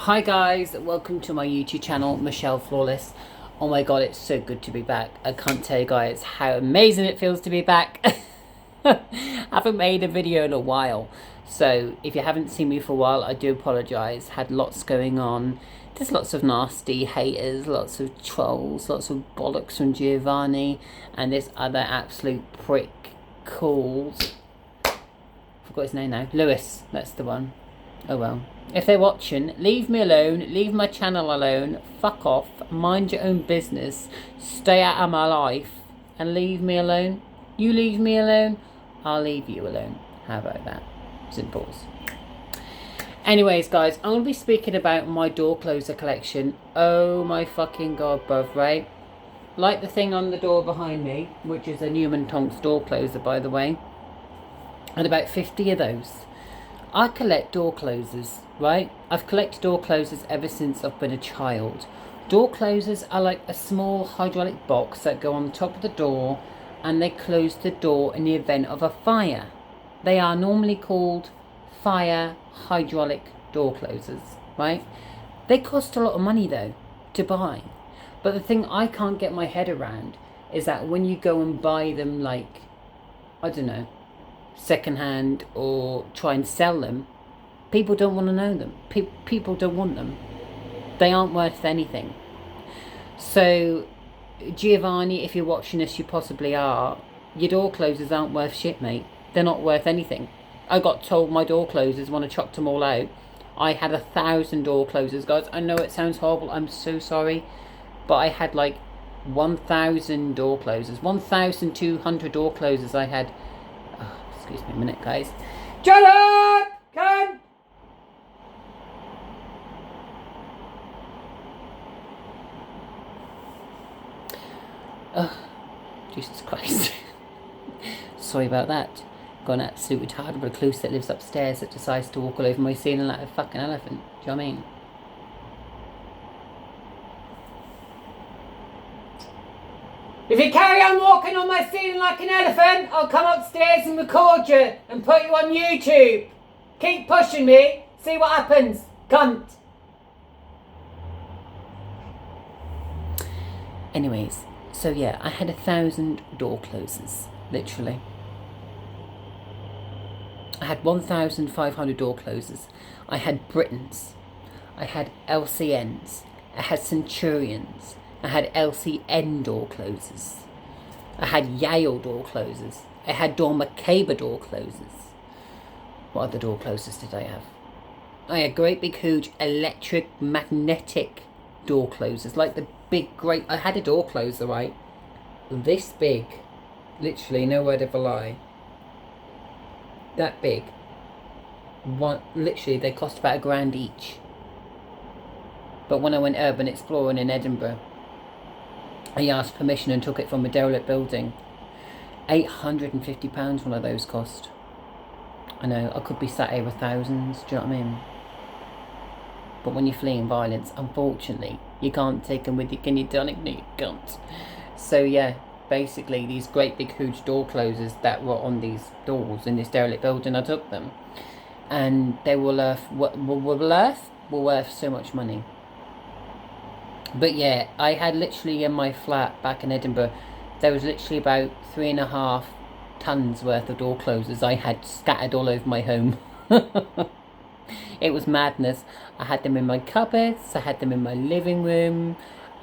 Hi guys, welcome to my YouTube channel, Michelle Flawless. Oh my god, it's so good to be back. I can't tell you guys how amazing it feels to be back. I haven't made a video in a while. So if you haven't seen me for a while, I do apologise. Had lots going on. There's lots of nasty haters, lots of trolls, lots of bollocks from Giovanni and this other absolute prick called... forgot his name now. Lewis, that's the one. Oh well. If they're watching, leave me alone, leave my channel alone, fuck off, mind your own business, stay out of my life, and leave me alone. You leave me alone, I'll leave you alone. How about that? Simples. Anyways, guys, I'm going to be speaking about my door closer collection. Oh my fucking god, bruv, right? Like the thing on the door behind me, which is a Newman Tonks door closer, by the way. And about 50 of those. I collect door closers, right? I've collected door closers ever since I've been a child. Door closers are like a small hydraulic box that go on the top of the door and they close the door in the event of a fire. They are normally called fire hydraulic door closers, right? They cost a lot of money though to buy. But the thing I can't get my head around is that when you go and buy them, like, I don't know, secondhand or try and sell them, people don't want to know them. People don't want them. They aren't worth anything. So Giovanni, if you're watching this, you possibly are, your door closers aren't worth shit, mate. They're not worth anything. I got told my door closers when I chucked them all out. I had 1,000 door closers, guys. I know it sounds horrible, I'm so sorry, but I had like 1,000 door closers, 1,200 door closers I had. Excuse me a minute, guys. Shut up! Come! Oh, Jesus Christ. Sorry about that. Got an absolute retarded recluse that lives upstairs that decides to walk all over my ceiling like a fucking elephant. Do you know what I mean? If you carry on walking on my ceiling like an elephant, I'll come upstairs and record you and put you on YouTube. Keep pushing me, see what happens, cunt. Anyways, so yeah, I had 1,000 door closers, literally. I had 1,500 door closers. I had Britons. I had LCNs. I had Centurions. I had LCN door closers. I had Yale door closers. I had Dormacaber door closers. What other door closers did I have? I had great big huge electric magnetic door closers. Like the big great... I had a door closer, right? This big. Literally, no word of a lie. That big. One, literally, they cost about £1,000 each. But when I went urban exploring in Edinburgh, I asked permission and took it from a derelict building. £850 one of those cost. I know, I could be sat here with thousands, do you know what I mean? But when you're fleeing violence, unfortunately, you can't take them with you, can you, darling? No, you can't. So yeah, basically, these great big huge door closers that were on these doors in this derelict building, I took them. And they were worth so much money. But yeah, I had literally in my flat back in Edinburgh, there was literally about 3.5 tons worth of door closers I had scattered all over my home. It was madness. I had them in my cupboards, I had them in my living room.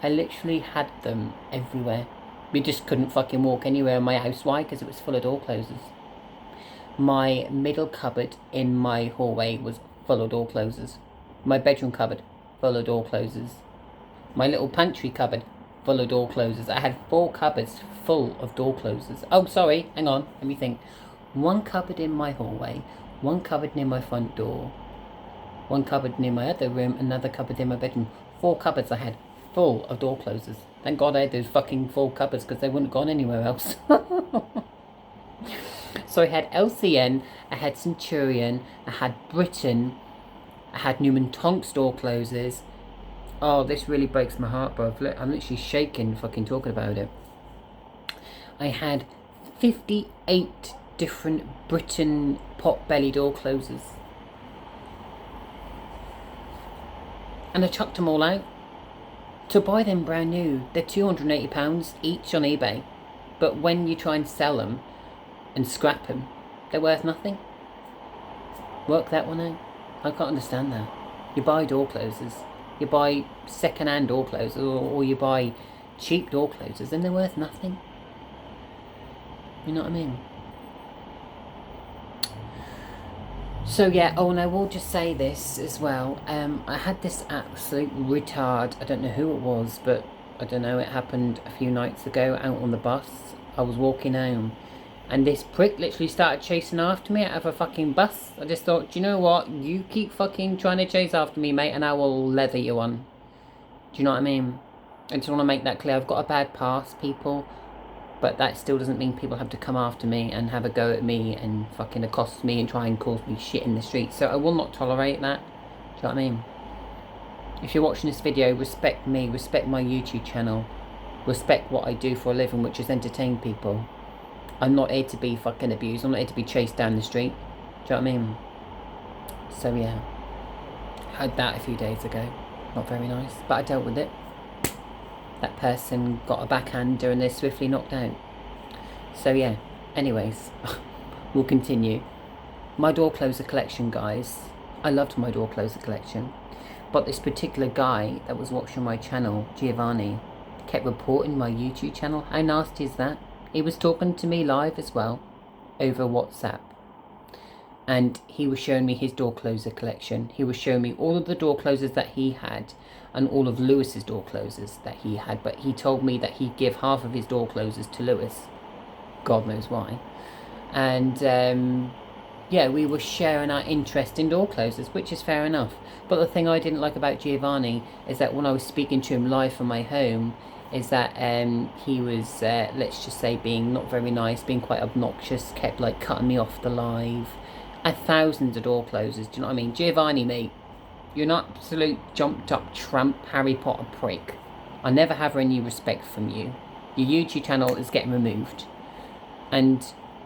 I literally had them everywhere. We just couldn't fucking walk anywhere in my house. Why? Because it was full of door closers. My middle cupboard in my hallway was full of door closers. My bedroom cupboard, full of door closers. My little pantry cupboard, full of door closers. I had 4 cupboards full of door closers. Oh, sorry, hang on, let me think. 1 cupboard in my hallway, 1 cupboard near my front door, 1 cupboard near my other room, another cupboard in my bedroom. 4 cupboards I had full of door closers. Thank God I had those fucking 4 cupboards because they wouldn't have gone anywhere else. So I had LCN, I had Centurion, I had Britain, I had Newman Tonks door closers. Oh, this really breaks my heart, bro. I'm literally shaking fucking talking about it. I had 58 different Britain pot belly door closers. and I chucked them all out. To buy them brand new, they're £280 each on eBay. But when you try and sell them and scrap them, they're worth nothing. Work that one out. I can't understand that. You buy door closers, you buy second-hand door closers, or you buy cheap door closers, and they're worth nothing. You know what I mean? So yeah, oh, and I will just say this as well. I had this absolute retard. I don't know who it was, but I don't know. It happened a few nights ago out on the bus. I was walking home, and this prick literally started chasing after me out of a fucking bus. I just thought, do you know what? You keep fucking trying to chase after me, mate, and I will leather you on. Do you know what I mean? I just want to make that clear. I've got a bad past, people. But that still doesn't mean people have to come after me and have a go at me and fucking accost me and try and cause me shit in the street. So I will not tolerate that. Do you know what I mean? If you're watching this video, respect me, respect my YouTube channel, respect what I do for a living, which is entertain people. I'm not here to be fucking abused. I'm not here to be chased down the street. Do you know what I mean? So yeah, had that a few days ago. Not very nice, but I dealt with it. That person got a backhander and they're swiftly knocked out. So yeah, anyways, we'll continue. My door closer collection, guys. I loved my door closer collection. But this particular guy that was watching my channel, Giovanni, kept reporting my YouTube channel. How nasty is that? He was talking to me live as well, over WhatsApp. And he was showing me his door closer collection. He was showing me all of the door closers that he had and all of Lewis's door closers that he had. But he told me that he'd give half of his door closers to Lewis. God knows why. And yeah, we were sharing our interest in door closers, which is fair enough. But the thing I didn't like about Giovanni is that when I was speaking to him live from my home, is that he was, let's just say, being not very nice, being quite obnoxious, kept like cutting me off the live. Thousands of door closers, do you know what I mean? Giovanni, mate, you're an absolute jumped up tramp, Harry Potter prick. I never have any respect from you. Your YouTube channel is getting removed. And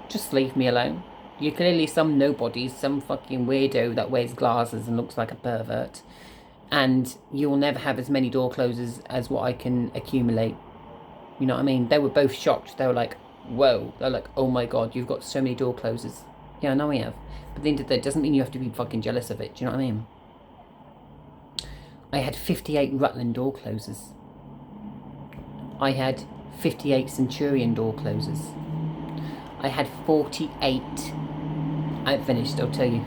just leave me alone. You're clearly some nobody, some fucking weirdo that wears glasses and looks like a pervert. And you'll never have as many door closers as what I can accumulate. You know what I mean? They were both shocked. They were like, whoa. They're like, oh my God, you've got so many door closers. Yeah, I know I have. But at the end of the day, it doesn't mean you have to be fucking jealous of it. Do you know what I mean? I had 58 Rutland door closers. I had 58 Centurion door closers. I had 48. I ain't finished, I'll tell you.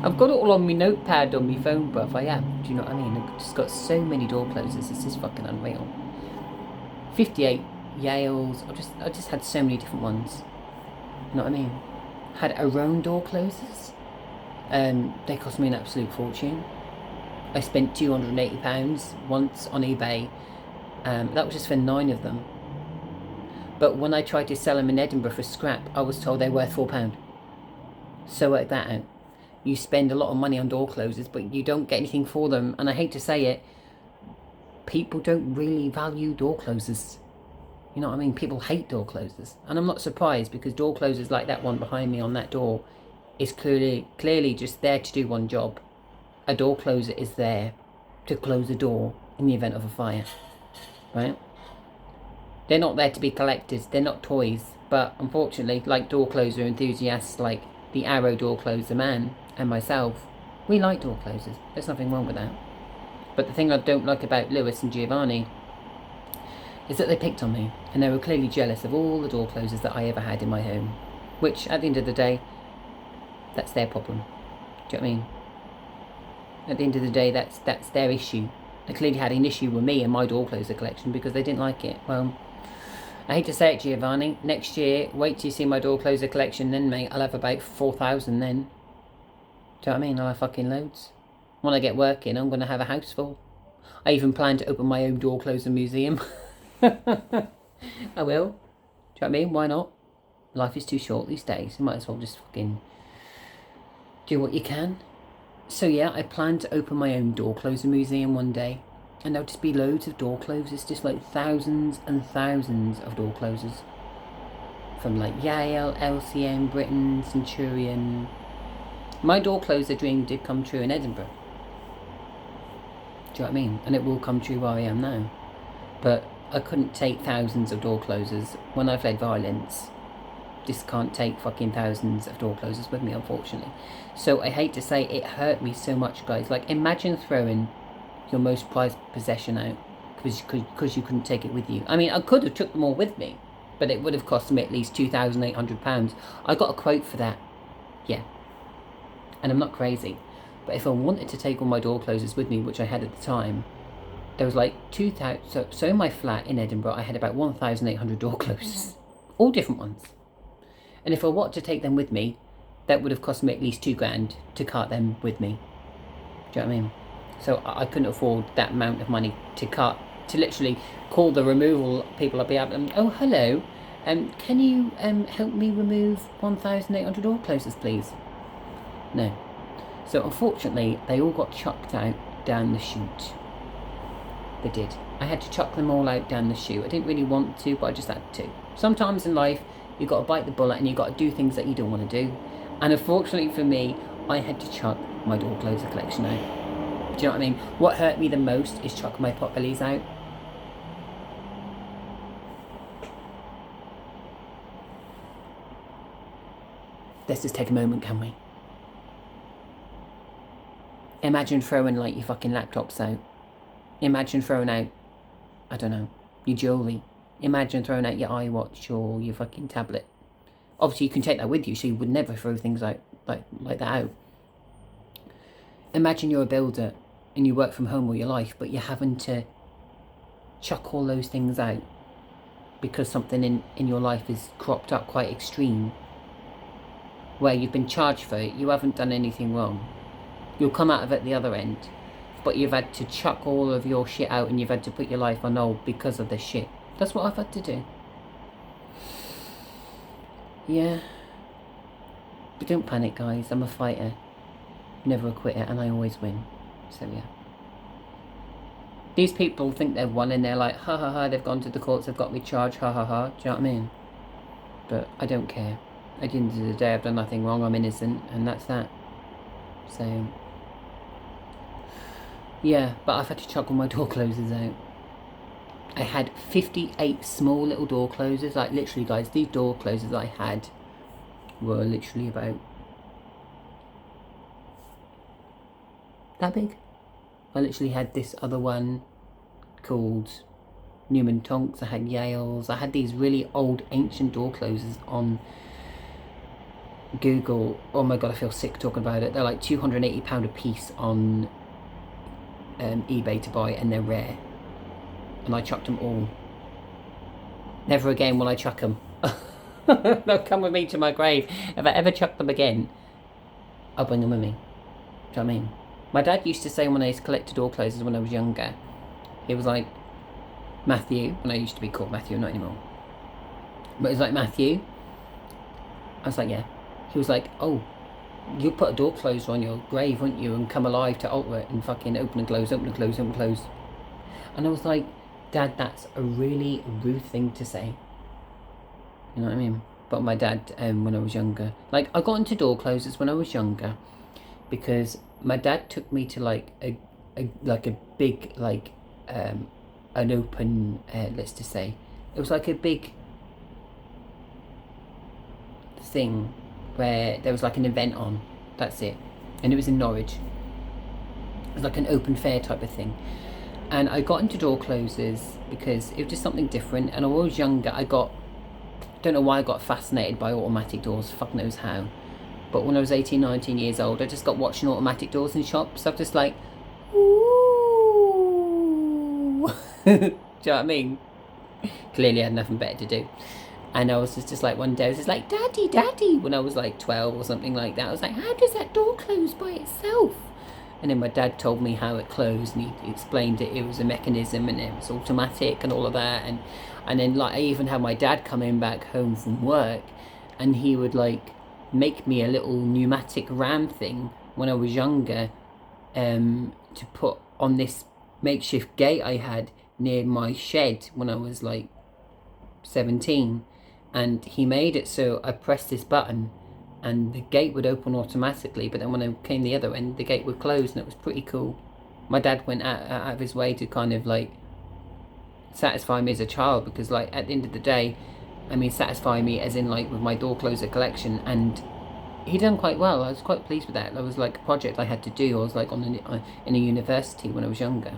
I've got it all on my notepad on my phone, bruv. I have. Do you know what I mean? I've just got so many door closers. This is fucking unreal. 58 Yales. I just had so many different ones. You know what I mean? Had Aron door closers. They cost me an absolute fortune. I spent £280 once on eBay. That was just for 9 of them. But when I tried to sell them in Edinburgh for scrap, I was told they're worth £4. So work that out. You spend a lot of money on door closers, but you don't get anything for them. And I hate to say it, people don't really value door closers. You know what I mean? People hate door closers. And I'm not surprised, because door closers like that one behind me on that door is clearly just there to do one job. A door closer is there to close a door in the event of a fire. Right? They're not there to be collectors. They're not toys. But unfortunately, like door closer enthusiasts like the Arrow door closer man and myself, we like door closers. There's nothing wrong with that. But the thing I don't like about Lewis and Giovanni is that they picked on me, and they were clearly jealous of all the door closers that I ever had in my home. Which, at the end of the day, that's their problem. Do you know what I mean? At the end of the day, that's their issue. They clearly had an issue with me and my door closer collection because they didn't like it. Well, I hate to say it, Giovanni. Next year, wait till you see my door closer collection then, mate. I'll have about 4,000 then. Do you know what I mean? I'll have fucking loads. When I get working, I'm going to have a house full. I even plan to open my own door closer museum. I will. Do you know what I mean? Why not? Life is too short these days. You might as well just fucking do what you can. So yeah, I plan to open my own door closer museum one day. And there'll just be loads of door closers. Just like thousands and thousands of door closers. From like Yale, LCM, Britain, Centurion. My door closer dream did come true in Edinburgh. Do you know what I mean? And it will come true where I am now. But I couldn't take thousands of door closers. When I've led violence, just can't take fucking thousands of door closers with me, unfortunately. So I hate to say, it hurt me so much, guys. Like, imagine throwing your most prized possession out because you couldn't take it with you. I mean, I could have took them all with me, but it would have cost me at least £2,800. I got a quote for that. Yeah. And I'm not crazy. But if I wanted to take all my door closers with me, which I had at the time, there was like 2,000. So in my flat in Edinburgh, I had about 1,800 door closers. All different ones. And if I wanted to take them with me, that would have cost me at least £2,000 to cart them with me. Do you know what I mean? So I couldn't afford that amount of money to literally call the removal people up here and, oh, hello, can you help me remove 1,800 door closers, please? No. So unfortunately, they all got chucked out down the chute. They did. I had to chuck them all out down the chute. I didn't really want to, but I just had to. Sometimes in life, you've got to bite the bullet and you've got to do things that you don't want to do. And unfortunately for me, I had to chuck my door closer collection out. Do you know what I mean? What hurt me the most is chucking my potbellies out. Let's just take a moment, can we? Imagine throwing like your fucking laptops out. Imagine throwing out, I don't know, your jewellery. Imagine throwing out your iWatch or your fucking tablet. Obviously you can take that with you, so you would never throw things out like that out. Imagine you're a builder and you work from home all your life, but you're having to chuck all those things out because something in your life is cropped up quite extreme, where you've been charged for it, you haven't done anything wrong. You'll come out of it the other end, but you've had to chuck all of your shit out and you've had to put your life on hold because of this shit. That's what I've had to do. Yeah. But don't panic, guys. I'm a fighter. Never a quitter, and I always win. So, yeah. These people think they've won and they're like, ha ha ha, they've gone to the courts, they've got me charged, ha ha ha. Do you know what I mean? But I don't care. At the end of the day, I've done nothing wrong, I'm innocent, and that's that. So, yeah, but I've had to chuck all my door closers out. I had 58 small little door closers. Like, literally, guys, these door closers I had were literally about that big. I literally had this other one called Newman Tonks. I had Yales. I had these really old, ancient door closers on Google. Oh my god, I feel sick talking about it. They're like £280 a piece on eBay to buy, and they're rare. And I chucked them all. Never again will I chuck them. They'll come with me to my grave. If I ever chuck them again, I'll bring them with me. Do you know what I mean? My dad used to say when I used to collect door closers when I was younger, he was like, Matthew, when I used to be called Matthew, not anymore. But he was like, Matthew. I was like, yeah. He was like, oh, you'll put a door closer on your grave, won't you, and come alive to alter it and fucking open and close, open and close, open and close. And I was like, Dad, that's a really rude thing to say. You know what I mean? But my dad, when I was younger, like, I got into door closers when I was younger because my dad took me to like a big, like, an open, let's just say, it was like a big thing where there was like an event on, that's it, and it was in Norwich. It was like an open fair type of thing. And I got into door closers because it was just something different. And when I was younger, don't know why I got fascinated by automatic doors, fuck knows how. But when I was 18, 19 years old, I just got watching automatic doors in shops. I'm just like, ooh. Do you know what I mean? Clearly I had nothing better to do. And I was just like, one day I was just like, Daddy, Daddy, when I was like 12 or something like that. I was like, how does that door close by itself? And then my dad told me how it closed, and he explained it was a mechanism and it was automatic and all of that. And then like I even had my dad coming back home from work, and he would like make me a little pneumatic ram thing when I was younger, to put on this makeshift gate I had near my shed when I was like 17. And he made it so I pressed this button and the gate would open automatically, but then when I came the other end, the gate would close, and it was pretty cool. My dad went out of his way to kind of like satisfy me as a child, because like at the end of the day, I mean satisfy me as in like with my door closer collection, and he done quite well. I was quite pleased with that. That was like a project I had to do. I was like in a university when I was younger,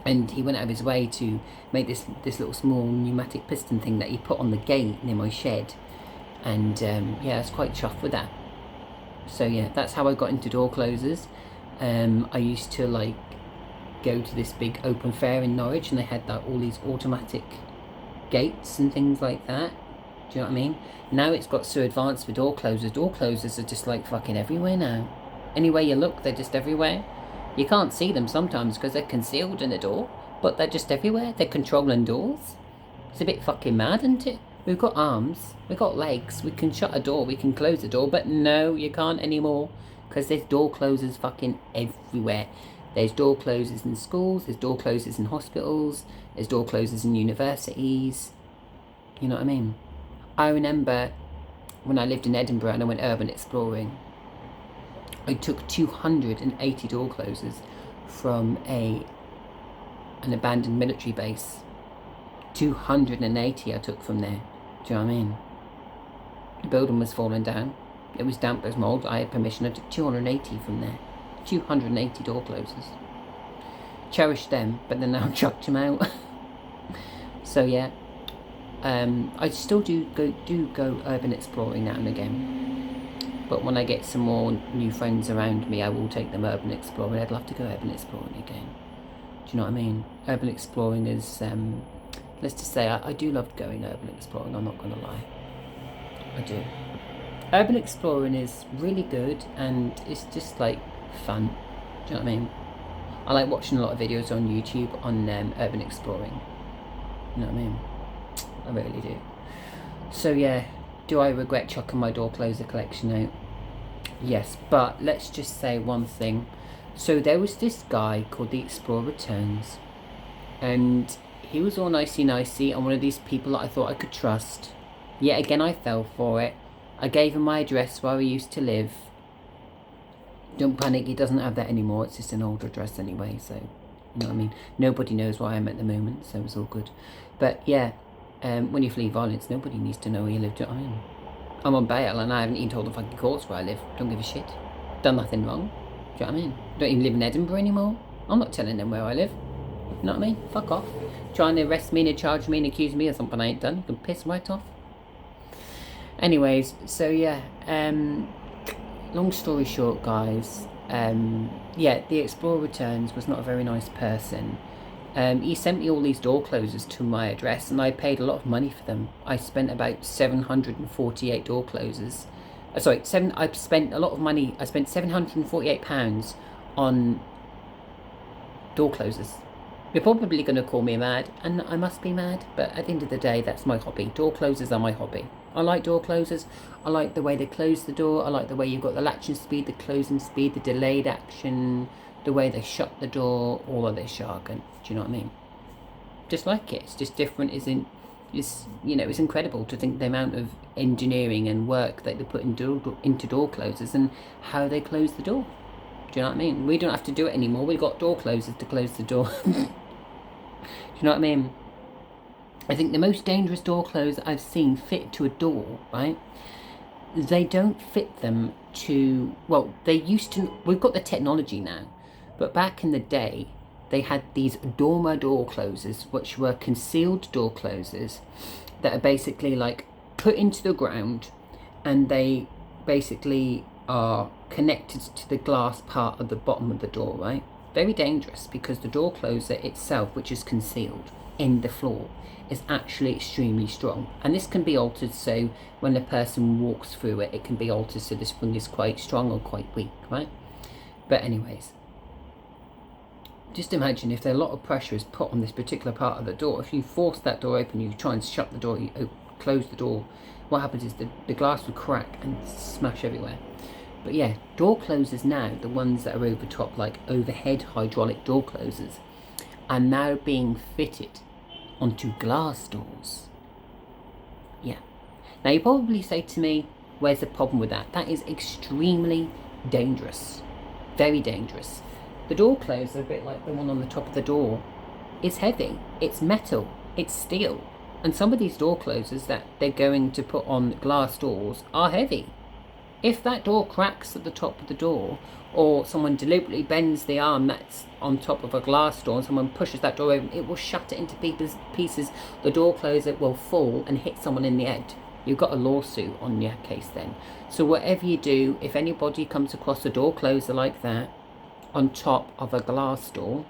and he went out of his way to make this little small pneumatic piston thing that he put on the gate near my shed, and yeah, I was quite chuffed with that. So yeah, that's how I got into door closers. I used to like go to this big open fair in Norwich, and they had like all these automatic gates and things like that. Do you know what I mean? Now it's got so advanced for door closers. Door closers are just like fucking everywhere now. Anywhere you look, they're just everywhere. You can't see them sometimes because they're concealed in the door, but they're just everywhere. They're controlling doors. It's a bit fucking mad, isn't it? We've got arms, we've got legs, we can shut a door, we can close a door, but no, you can't anymore, because there's door closers fucking everywhere. There's door closers in schools, there's door closers in hospitals, there's door closers in universities. You know what I mean? I remember when I lived in Edinburgh and I went urban exploring, I took 280 door closers from an abandoned military base. 280 I took from there. Do you know what I mean? The building was falling down. It was damp as mould. I had permission. I took 280 from there. 280 door closers. Cherished them, but then now chucked them out. So yeah, I still do go urban exploring now and again. But when I get some more new friends around me, I will take them urban exploring. I'd love to go urban exploring again. Do you know what I mean? Urban exploring is, let's just say, I do love going urban exploring, I'm not going to lie. I do. Urban exploring is really good, and it's just like fun. Do you know what I mean? I like watching a lot of videos on YouTube on urban exploring. You know what I mean? I really do. So yeah, do I regret chucking my door closer collection out? Yes, but let's just say one thing. So there was this guy called the Explorer Returns, and he was all nicey and one of these people that I thought I could trust. Yet again I fell for it. I gave him my address where I used to live. Don't panic, he doesn't have that anymore. It's just an old address anyway, so you know what I mean. Nobody knows where I am at the moment, so it's all good. But yeah, when you flee violence, nobody needs to know where you live. Do you know what I mean? I'm on bail and I haven't even told the fucking courts where I live. Don't give a shit. Done nothing wrong. Do you know what I mean? Don't even live in Edinburgh anymore. I'm not telling them where I live. You know what I mean? Fuck off. Trying to arrest me and charge me and accuse me of something I ain't done. You can piss right off. Anyways, so yeah, long story short, guys, yeah, the Explorer Returns was not a very nice person. He sent me all these door closers to my address, and I paid a lot of money for them. I spent about 748 door closers. I spent a lot of money. I spent £748 on door closers. You're probably going to call me mad, and I must be mad, but at the end of the day, that's my hobby. Door closers are my hobby. I like door closers. I like the way they close the door. I like the way you've got the latching speed, the closing speed, the delayed action, the way they shut the door, all of this jargon. Do you know what I mean? Just like it. It's just different. It's incredible to think the amount of engineering and work that they put into door closers and how they close the door. Do you know what I mean? We don't have to do it anymore. We've got door closers to close the door. Do you know what I mean? I think the most dangerous door closers I've seen fit to a door, right? They don't fit them to, well, they used to, we've got the technology now, but back in the day, they had these dormer door closers, which were concealed door closers that are basically like put into the ground, and they basically are connected to the glass part of the bottom of the door, right? Very dangerous, because the door closer itself, which is concealed in the floor, is actually extremely strong, and this can be altered so when a person walks through it, it can be altered so the spring is quite strong or quite weak, right? But anyways, just imagine if a lot of pressure is put on this particular part of the door. If you force that door open, you try and shut the door, you close the door, what happens is the glass will crack and smash everywhere. But yeah, door closers now, the ones that are over top, like overhead hydraulic door closers, are now being fitted onto glass doors. Yeah. Now you probably say to me, where's the problem with that? That is extremely dangerous. Very dangerous. The door closer, a bit like the one on the top of the door, is heavy. It's metal. It's steel. And some of these door closers that they're going to put on glass doors are heavy. If that door cracks at the top of the door, or someone deliberately bends the arm that's on top of a glass door and someone pushes that door open, it will shatter into pieces. The door closer will fall and hit someone in the head. You've got a lawsuit on your case then. So whatever you do, if anybody comes across a door closer like that on top of a glass door,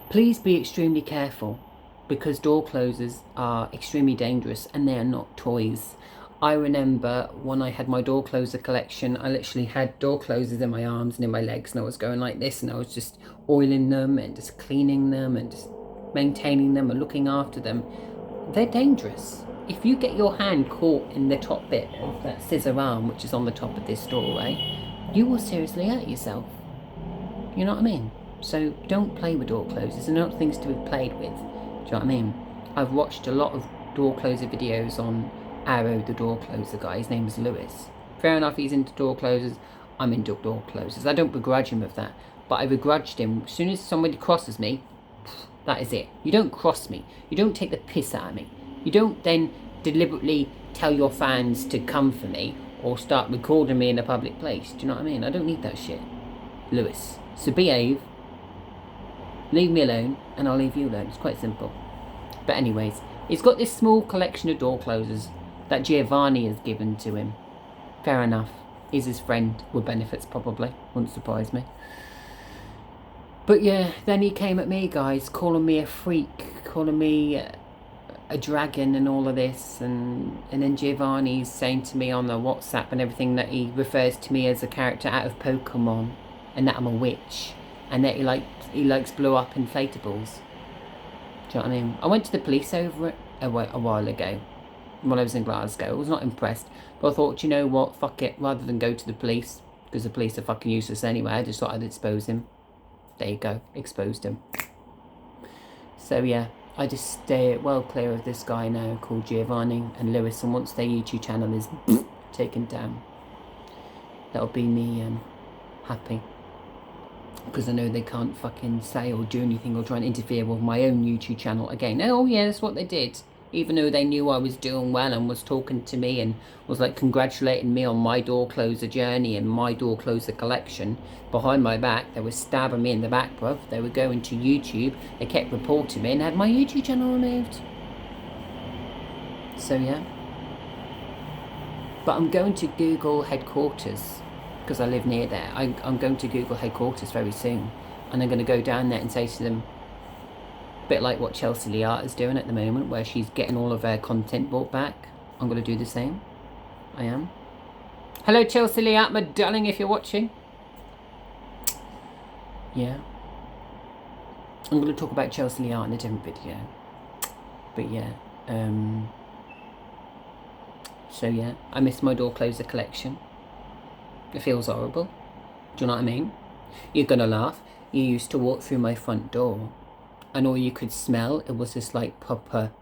please be extremely careful, because door closers are extremely dangerous and they are not toys. I remember when I had my door closer collection, I literally had door closers in my arms and in my legs, and I was going like this, and I was just oiling them and just cleaning them and just maintaining them and looking after them. They're dangerous. If you get your hand caught in the top bit of that scissor arm, which is on the top of this doorway, you will seriously hurt yourself. You know what I mean? So don't play with door closers. They're not things to be played with. Do you know what I mean? I've watched a lot of door closer videos on Arrow, the door closer guy. His name is Lewis. Fair enough, he's into door closers. I'm into door closers. I don't begrudge him of that. But I begrudged him. As soon as somebody crosses me, that is it. You don't cross me. You don't take the piss out of me. You don't then deliberately tell your fans to come for me or start recording me in a public place. Do you know what I mean? I don't need that shit. Lewis. So behave. Leave me alone and I'll leave you alone. It's quite simple. But anyways, he's got this small collection of door closers that Giovanni has given to him. Fair enough. He's his friend with benefits probably. Wouldn't surprise me. But yeah, then he came at me, guys, calling me a freak, calling me a dragon and all of this, and then Giovanni's saying to me on the WhatsApp and everything that he refers to me as a character out of Pokemon, and that I'm a witch, and that he likes blow up inflatables. Do you know what I mean? I went to the police over it a while ago when I was in Glasgow. I was not impressed, but I thought, you know what, fuck it, rather than go to the police, because the police are fucking useless anyway, I just thought I'd expose him. There you go, exposed him. So yeah, I just stay well clear of this guy now called Giovanni and Lewis, and once their YouTube channel is taken down, that'll be me happy. Because I know they can't fucking say or do anything or try and interfere with my own YouTube channel again. Oh yeah, that's what they did. Even though they knew I was doing well and was talking to me and was like congratulating me on my door closer journey and my door closer collection, behind my back they were stabbing me in the back, bruv. They were going to YouTube, they kept reporting me and had my YouTube channel removed. So yeah. But I'm going to Google headquarters, because I live near there. I'm going to Google headquarters very soon, and I'm going to go down there and say to them, a bit like what Chelsea Liat is doing at the moment, where she's getting all of her content brought back. I'm going to do the same. I am. Hello Chelsea Liat, my darling, if you're watching. Yeah. I'm going to talk about Chelsea Liat in a different video. But yeah. So yeah, I missed my door closer collection. It feels horrible. Do you know what I mean? You're gonna laugh. You used to walk through my front door, and all you could smell, it was this like proper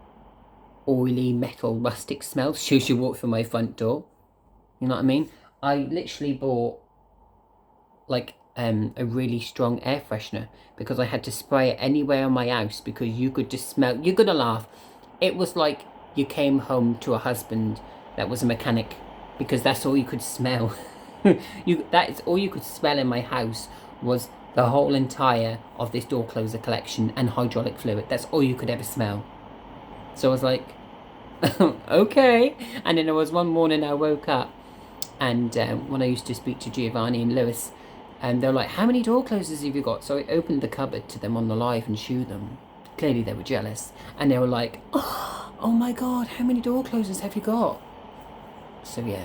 oily metal rustic smell as soon as you walk through my front door. You know what I mean? I literally bought like a really strong air freshener because I had to spray it anywhere in my house, because you could just smell. You're gonna laugh. It was like you came home to a husband that was a mechanic, because that's all you could smell. That is all you could smell in my house, was the whole entire of this door closer collection and hydraulic fluid. That's all you could ever smell. So I was like, okay. And then there was one morning I woke up, and when I used to speak to Giovanni and Lewis, and they're like, how many door closers have you got? So I opened the cupboard to them on the live and showed them. Clearly they were jealous, and they were like, oh my god, how many door closers have you got? So yeah.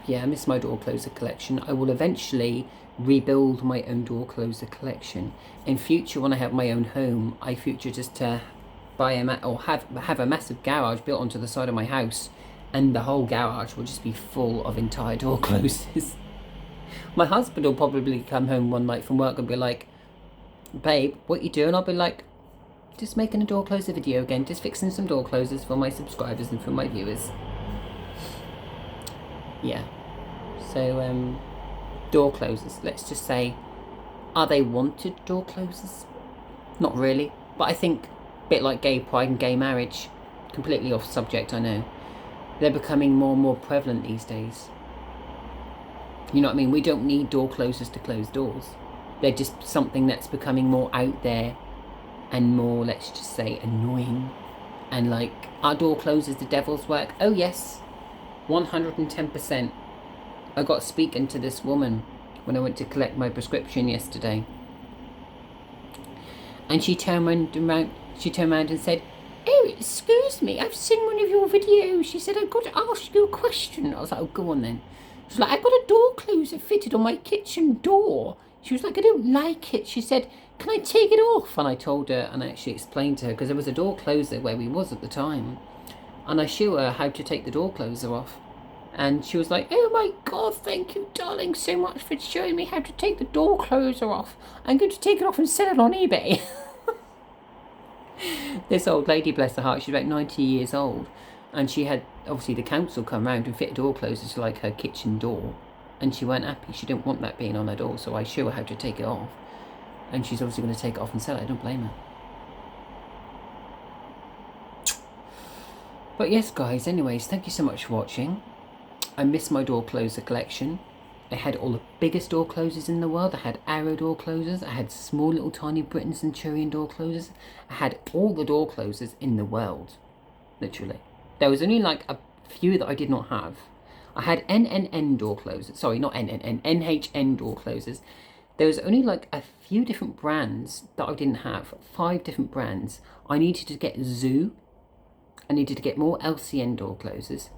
Yeah, I miss my door closer collection. I will eventually rebuild my own door closer collection. In future, when I have my own home, I future just to buy have a massive garage built onto the side of my house, and the whole garage will just be full of entire door closers. My husband will probably come home one night from work and be like, babe, what you doing? I'll be like, just making a door closer video again, just fixing some door closers for my subscribers and for my viewers. Yeah. So, door closers. Let's just say, are they wanted door closers? Not really. But I think, a bit like gay pride and gay marriage, completely off subject, I know, they're becoming more and more prevalent these days. You know what I mean? We don't need door closers to close doors. They're just something that's becoming more out there and more, let's just say, annoying. And like, are door closers the devil's work? Oh yes, 110%. I got speaking to this woman when I went to collect my prescription yesterday. And she turned around and said, "Oh, excuse me, I've seen one of your videos." She said, "I've got to ask you a question." I was like, "Oh, go on then." She's like, "I've got a door closer fitted on my kitchen door." She was like, "I don't like it." She said, "Can I take it off?" And I told her, and I actually explained to her, because there was a door closer where we was at the time. And I showed her how to take the door closer off. And she was like, "Oh my God, thank you, darling, so much for showing me how to take the door closer off. I'm going to take it off and sell it on eBay." This old lady, bless her heart, she's about 90 years old. And she had, obviously, the council come round and fit a door closer to like her kitchen door. And she weren't happy. She didn't want that being on her door. So I show her how to take it off. And she's obviously going to take it off and sell it. I don't blame her. But yes, guys, anyways, thank you so much for watching. I miss my door closer collection. I had all the biggest door closers in the world. I had Arrow door closers. I had small little tiny Britain Centurion door closers. I had all the door closers in the world. Literally. There was only like a few that I did not have. I had NNN door closers. Sorry, not NNN. NHN door closers. There was only like a few different brands that I didn't have. 5 different brands. I needed to get Zoo. I needed to get more LCN door closers.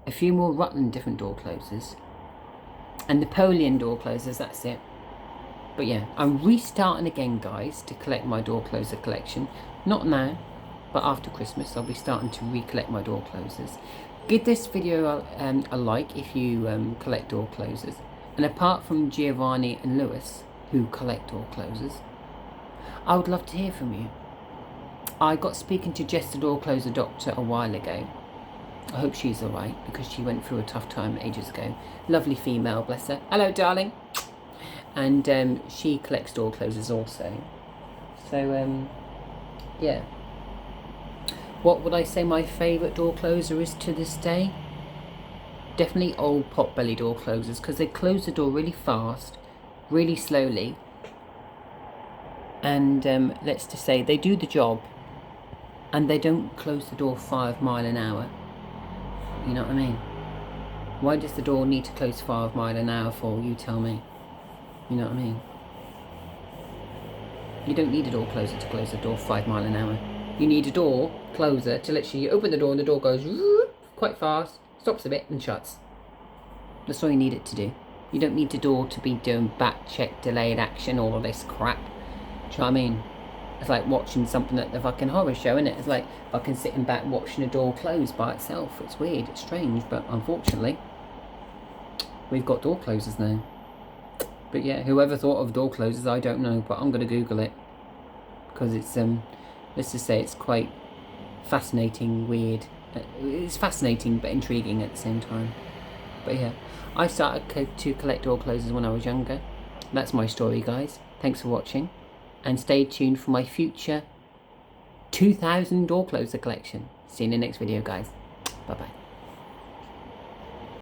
A few more Rutland different door closers. And Napoleon door closers, that's it. But yeah, I'm restarting again, guys, to collect my door closer collection. Not now, but after Christmas, I'll be starting to recollect my door closers. Give this video a like if you collect door closers. And apart from Giovanni and Lewis, who collect door closers, I would love to hear from you. I got speaking to Jess, the door closer doctor, a while ago. I hope she's alright, because she went through a tough time ages ago. Lovely female, bless her. Hello, darling. And she collects door closers also. So, yeah. What would I say my favourite door closer is to this day? Definitely old potbelly door closers, because they close the door really fast, really slowly. And let's just say they do the job, and they don't close the door 5 miles an hour. You know what I mean? Why does the door need to close 5 miles an hour for? You tell me. You know what I mean? You don't need a door closer to close the door 5 miles an hour. You need a door closer to literally open the door and the door goes quite fast, stops a bit and shuts. That's all you need it to do. You don't need the door to be doing back check, delayed action, all of this crap. Do you know what I mean? It's like watching something at the fucking horror show, isn't it? It's like fucking sitting back watching a door close by itself. It's weird, it's strange, but unfortunately, we've got door closers now. But yeah, whoever thought of door closers, I don't know, but I'm going to Google it. Because it's, let's just say it's quite fascinating, weird. It's fascinating, but intriguing at the same time. But yeah, I started to collect door closers when I was younger. That's my story, guys. Thanks for watching. And stay tuned for my future 2000 door closer collection. See you in the next video, guys. Bye bye.